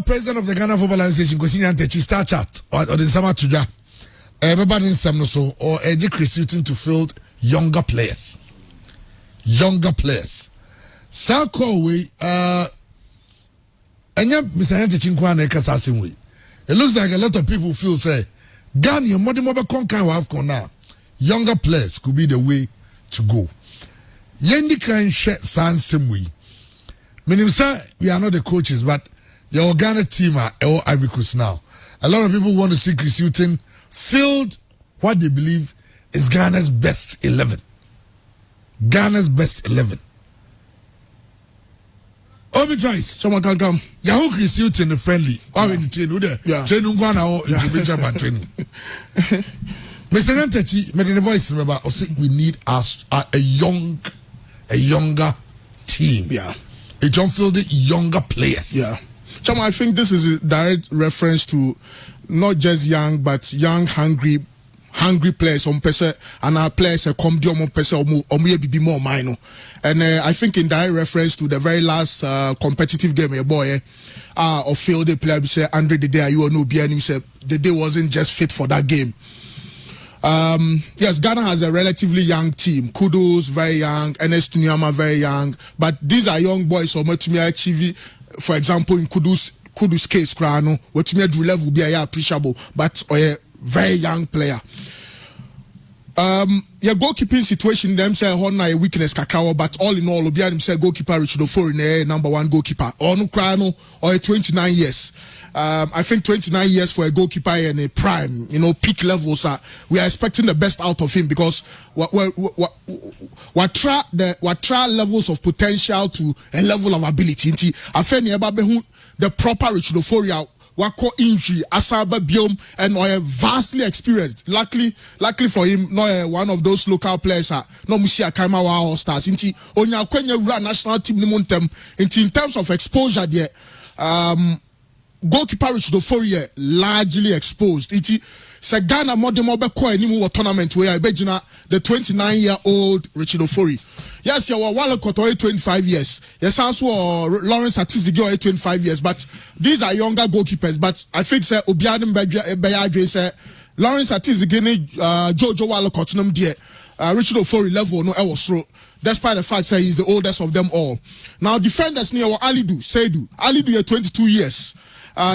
president of the Ghana Football Association, Kosinya Ntechi, star chat or the summer to everybody in some so or recruiting to field younger players. Sako we enya Mr. Ntechi nkwana kasase we. It looks like a lot of people feel say Ghana more conquer Afcon now. Younger players could be the way to go. Yendi can share some way. Meaning, sir, we are not the coaches, but your Ghana team are all Ivory Coast now. A lot of people want to see Chris Hughton field what they believe is Ghana's best 11. Ghana's best 11. Obi tries. Someone can come. Yahoo Chris Hughton the friendly. Or in the train, who there? Yeah. Training Ghana or training. Mr. Ntechi made a voice remember. I say we need a younger team. Yeah. A John Field younger players. Yeah. Chama, I think this is a direct reference to not just young but young hungry players on person and our players come down on person or maybe more minor. And I think in direct reference to the very last competitive game a boy of field player say Andre the day you know behind him said the day wasn't just fit for that game. Yes, Ghana has a relatively young team. Kudos, very young. Ernest Nyama, very young. But these are young boys. So, much me achieve, for example, in Kudos case, Krano, what me do level be appreciable, but a very young player. Your goalkeeping situation, them say a weakness kakawa, but all in all, Obianim say goalkeeper Richard Ofori, number one goalkeeper. Or no Krano, or 29 years. I think 29 years for a goalkeeper in a prime, peak levels. We are expecting the best out of him because what try levels of potential to a level of ability. I think the proper Richard Ofori wako injury asaba biom and vastly experienced. Luckily for him, no one of those local players no musia kaima wa all stars. Inti onya kwenye run national team ni montem. Inti in terms of exposure there, goalkeeper Richard Ofori largely exposed. Inti se Ghana modemo be ko enimu wa tournament where I bejina the 29-year-old Richard Ofori. Yes, you were Wallacott 25 years. Yes, also Lawrence Atizigi 25 years. But these are younger goalkeepers. But I think say Obianim Beyaje say Lawrence Atizigi Jojo Wallacott num dear Richard Ofori level no Ewosro. Despite the fact that he's the oldest of them all. Now defenders near Alidu Seidu 22 years.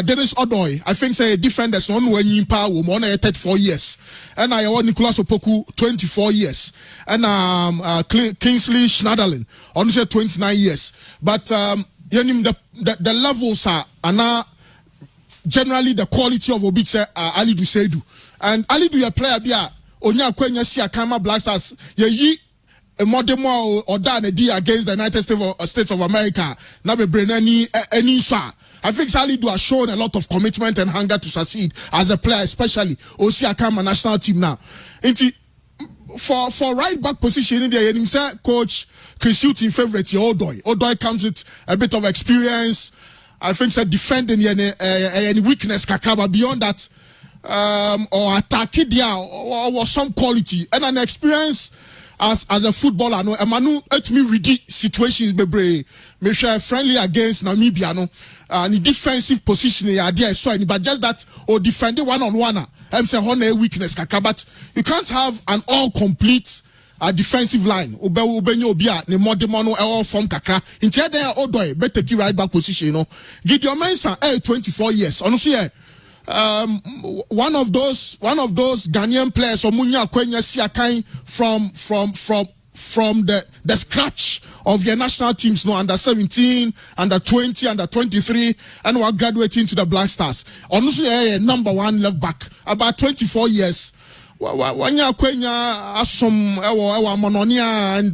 Dennis Odoy, I think say defenders on when you power on 34 years. And I want Nicolas Opoku 24 years. And Kingsley Schneiderlin on 29 years. But the levels are now generally the quality of Obitse Alidu Seidu. And Alidu a player bia onya kwenya si akama Blackstars ye a modern or done a deal against the United States of America. Na be brain any I think Alidu has shown a lot of commitment and hunger to succeed as a player, especially Osiakama national team now. For right back position in there, coach Chris Hughton favorite Odoy. Odoy comes with a bit of experience. I think that defending any weakness kakaba beyond that or attack it or some quality and an experience as a footballer. No, Emanu let me read situations bebre. Me share friendly against Namibia no. And defensive positioning idea is so but just that or defending one-on-one I'm say on a weakness kaka but you can't have an all complete defensive line obenyo obia ne modemano all form kakra intia there Odoy better keep right back position Gideon Mensah 24 years honestly one of those Ghanaian players omunya kwenya siakai from the scratch of your national teams, no, under 17, under 20, under 23, and we're graduating to the Black Stars. Honestly, number one left back, about 24 years. And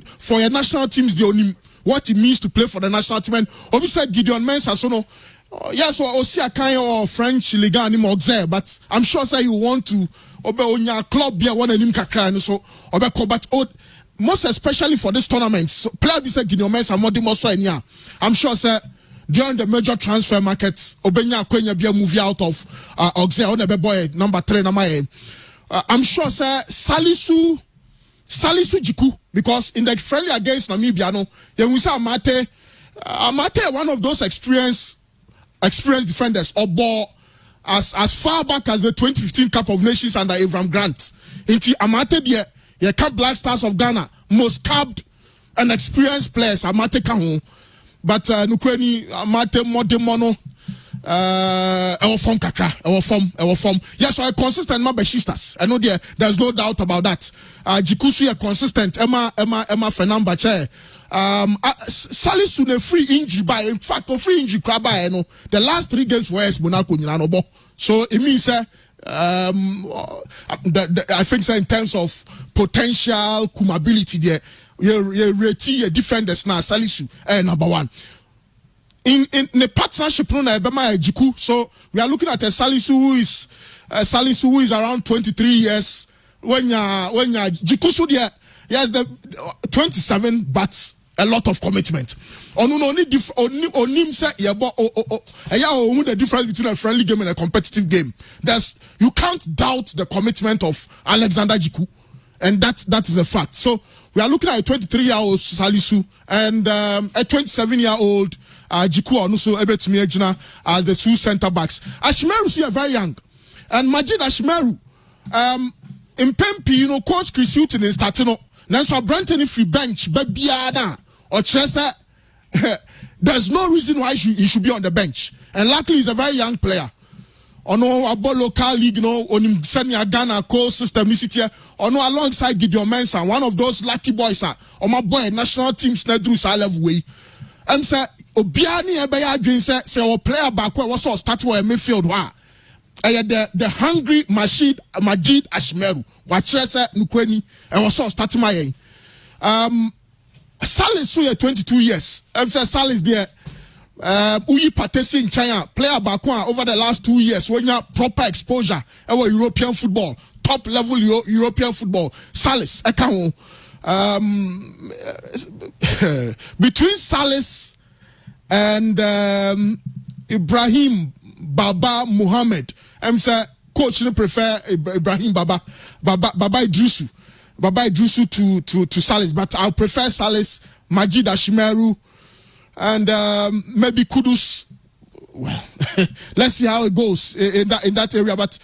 for your national teams, what it means to play for the national team. And obviously, Gideon Mensah, so no. Yes, or Osiakai or French Ligue 1 but I'm sure say you want to obey on your club be one and kakra so but most especially for this tournament so player be say Gideon Mensah modimo so anya I'm sure say during the major transfer market obenya kwenya be move out of Oxe on the boy number 3 na my I'm sure say Salisu Jiku because in the friendly against Namibia no we say Amate one of those experience experienced defenders or ball as far back as the 2015 Cup of Nations under Avram Grant. Into Amate the Cup Black Stars of Ghana, most capped and experienced players Amate Kahun. But Nukreni Amate Modemono our form kakra, our form. Yes, so a consistent Mabeshistas. I know there's no doubt about that. Jikusu a consistent Emma Fernamba chair. Salisu ne free injury by in fact a free injury crab by the last 3 games were Monaco Nanobo. So it means I think so in terms of potential kumability there, you rate your defenders now Salisu number 1. In the partnership, so we are looking at a Salisu who is around 23 years. When Jikusu there, yes, the 27, but a lot of commitment. The difference between a friendly game and a competitive game. You can't doubt the commitment of Alexander Jiku, and that is a fact. So we are looking at a 23-year-old Salisu and a 27-year-old Jiku also able to me as the 2 center backs. Ashmeru is very young, and Majid Ashmeru, in Pempi, Coach Chris Hutton is starting up. Now so Brenton if you bench, but or Chesa, there's no reason why he should be on the bench. And luckily, he's a very young player. About local league, on senior Ghana core system, alongside Gideon Mensah, one of those lucky boys, on my boy national team, Snedru level way. And say, Obiani Ebeya Dream say our player back where was start with midfield. The hungry Majid Ashmeru, Wachese Nukweni, and was starting my Salis, 22 years. Say Salis there. Uyi Patesi in China, player back over the last 2 years when you have proper exposure over European football, top level European football. Salis, between Salis and Ibrahim Baba Muhammad, I'm say coach no prefer Ibrahim Baba Idrisu to Salis, but I'll prefer Salis, Majid Ashmeru, and maybe Kudus. Well, let's see how it goes in that area. But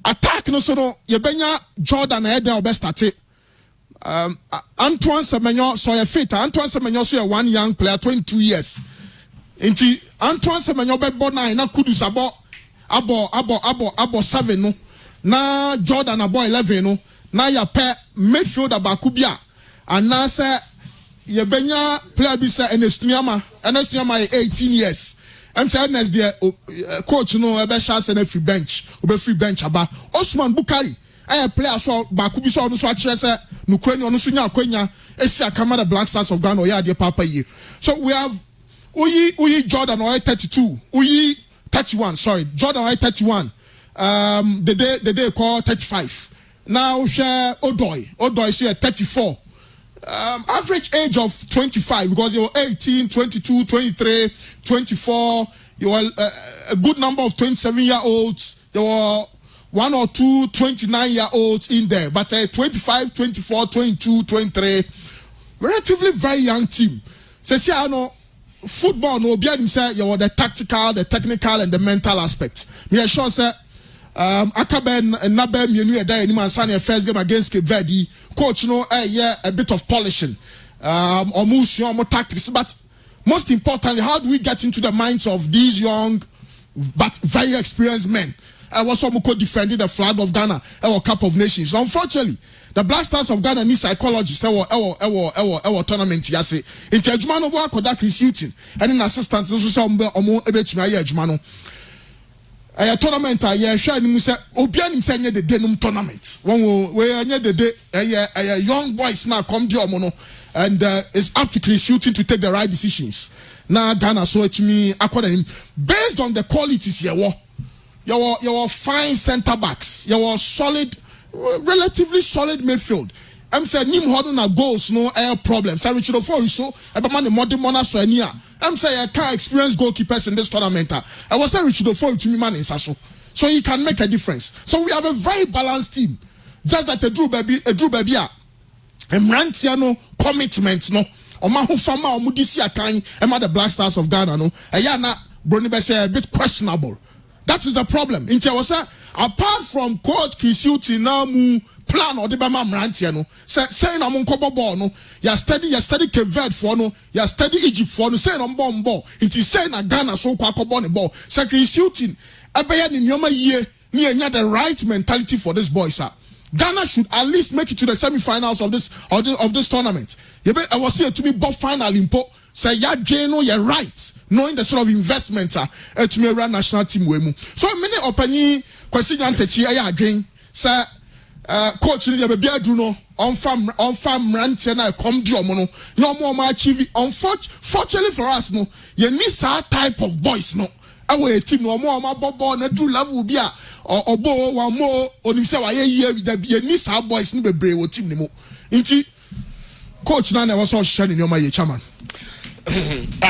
attack no so no Yebenya Jordan Eden best started. Antoine Semenyo so a fit. Antoine Semenyo so a one young player, 22 years. Inti Antoine Semenyo be born na Kudus abo 7 no. Na Jordan abo 11 no. Na ya pe midfield abakubia. And na say Yebenya player be say Enestunyama 18 years. I'm saying as the coach no ebe chance na free bench aba Osman Bukari a player so bakubi so no so akire say nukrani ono so nya akwanya esi akama the Black Stars of Ghana oya de papa yi. So we have Uyi Jordan oya 32, Uyi 31, sorry, Jordan oya 31. The day call 35. Now share Odoy so 34. Average age of 25 because you're 18, 22, 23, 24. You are a good number of 27-year-olds. There were 1 or 2 29-year-olds in there, but 25, 24, 22, 23, relatively very young team. So see, I know football no be say you are the tactical, the technical, and the mental aspect. Me sure say Akaben and Nabe Menu a day anyone sign a first game against Cape Verde. Coach no a bit of polishing or motion more tactics, but most importantly, how do we get into the minds of these young but very experienced men? I was some who defended the flag of Ghana our Cup of Nations. So unfortunately, the Black Stars of Ghana need psychologists our tournament yase. Into Jumano work with that Chris Hutton and in assistance so some Jumano. A tournament share ni say obianim say the denum tournament. One we the day a young boys now come the omono and it's up to Chris Hutton to take the right decisions. Now Ghana so to me according based on the qualities your fine center backs, your solid, relatively solid midfield. I'm saying Nim Hodden goals no air problems. I Richard Ofori so about man the modern mona so near. I'm saying I can't experience goalkeepers in this tournament. I was saying Richard Ofori to me man in Sasso. So he can make a difference. So we have a very balanced team. Just that a Drew baby Mrantiano commitment no. Omahu Fama or Mudisi Akan, the Black Stars of Ghana no. Ayana Brony be say a bit questionable. That is the problem. In Tiawasa, apart from coach Chris Hilton now plan or the Bama Mrantiano, saying among Kobo no, you study Verde for no, you study Egypt for no, saying on bomb ball, into saying a Ghana so Kwakobon ball. Say Chris Hilton, Abayan in Yoma year, near the right mentality for this boy, sir. Ghana should at least make it to the semi-finals of this tournament. I was here to me both final impo. Say ya Jano, you're right. Knowing the sort of investment to me run national team wemu. So many opinion question antechi ya Jane. Say coach ni be Bruno on farm rant na come diomono. No more achieve. Unfortunately for us, no, you need our type of boys, no. Our team no more bobo na do level be a obo one more onim say why ye need our boys ni be brave o team ni mo. Inti coach na was all shining your my chairman.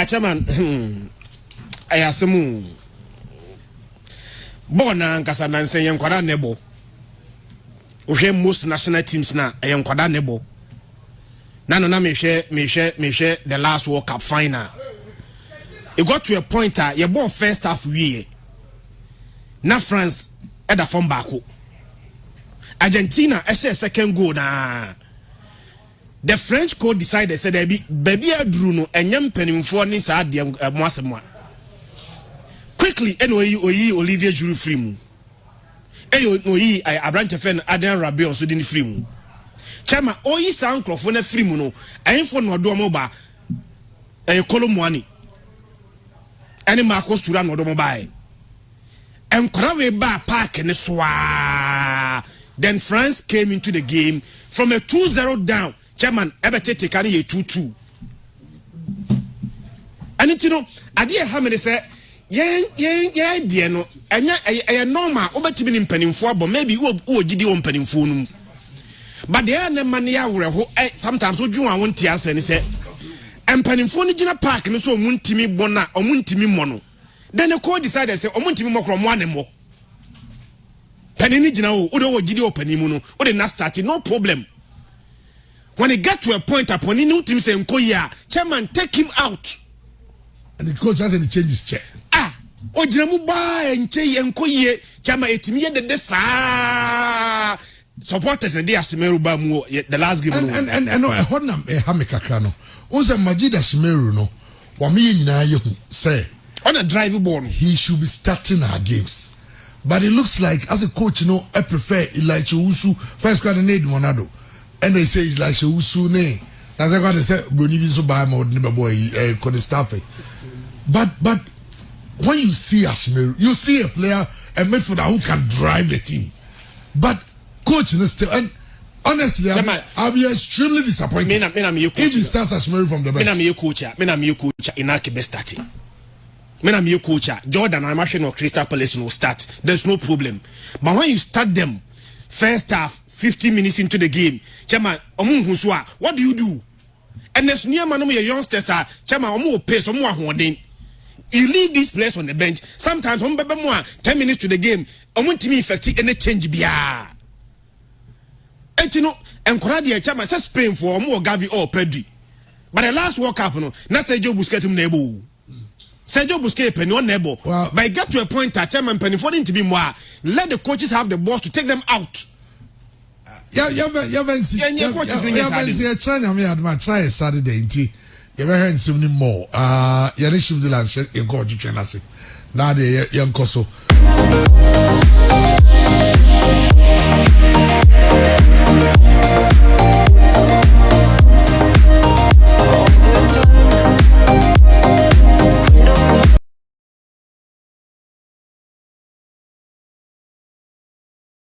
Chairman, I assume Bona nkasa nanse yen kwada nebo. Uhwe most national teams na yen kwada nebo. Nano na me share the last World Cup final. It got to a point you born first half we. Na France at the form back. Argentina second goal na. The French coach decided said baby Adruno and young pennyfo ni sa dem moasemwa. Quickly oyi Olivier Giroud free mu. Oyi Abrante Fen Adrian Rabiot so din free mu. Chama oyi sa nkrofo na free mu no ayinfo no do mo ba Kolomwani. Any Marcos Thuram no do mo ba. Enkora we ba park ni swa. Then France came into the game from a 2-0 down. Chairman, ebete tekani ye 2-2. And you know, idea how many say, yeah, dear no, and yeah, normal, obetimi in pennyfo, but maybe who GD on pennyfo. But there are no money who sometimes would you want to answer and say, and pennyfo in a park and so muntimi bona or muntimi mono. Then the court decided to say, muntimi more from one more. Penny Jina, Udo GD or pennymono, or the not starting, no problem. When it got to a point upon he knew him saying, chairman, take him out. And the coach hasn't changed his chair. Ojinamuba and Che and Koye, Chama etimia de desa supporters the day Asimeruba the last game. And no, a honam a hamikakano. Unza Majida Simeru no, Wami na yehu say on a drive ball. He should be starting our games. But it looks like as a coach, I prefer Elijah Usu, first coordinate Monado. And they say it's like Usu ne. That's what they say. Bruni so buy more neighbor boy staff. But when you see Ashmeru, you see a player, a midfielder who can drive the team. But coach is still, and honestly, I'll be extremely disappointed. If he starts Ashmeru from the bench. I'm your coach. Inaki be starting. I'm your coach. Jordan, I'm actually no Crystal Palace will start. There's no problem. But when you start them, first half, 15 minutes into the game, Chairman, what do you do? And there's near man youngsters are Chairman, pace, you leave these players on the bench. Sometimes 10 minutes to the game, to me effective any change biya. And you know, encourage Chairman says Spain for more Gavi or Pedri. But the last World Cup, no, not Sergio Busquets nebo. Sergio Busquets penny on nebo. But I got to a point that Chairman penny for them to be more. Let the coaches have the balls to take them out. Try Saturday. You ever heard something more? Yanishim Dilan in court, you can say. Now, the young Koso.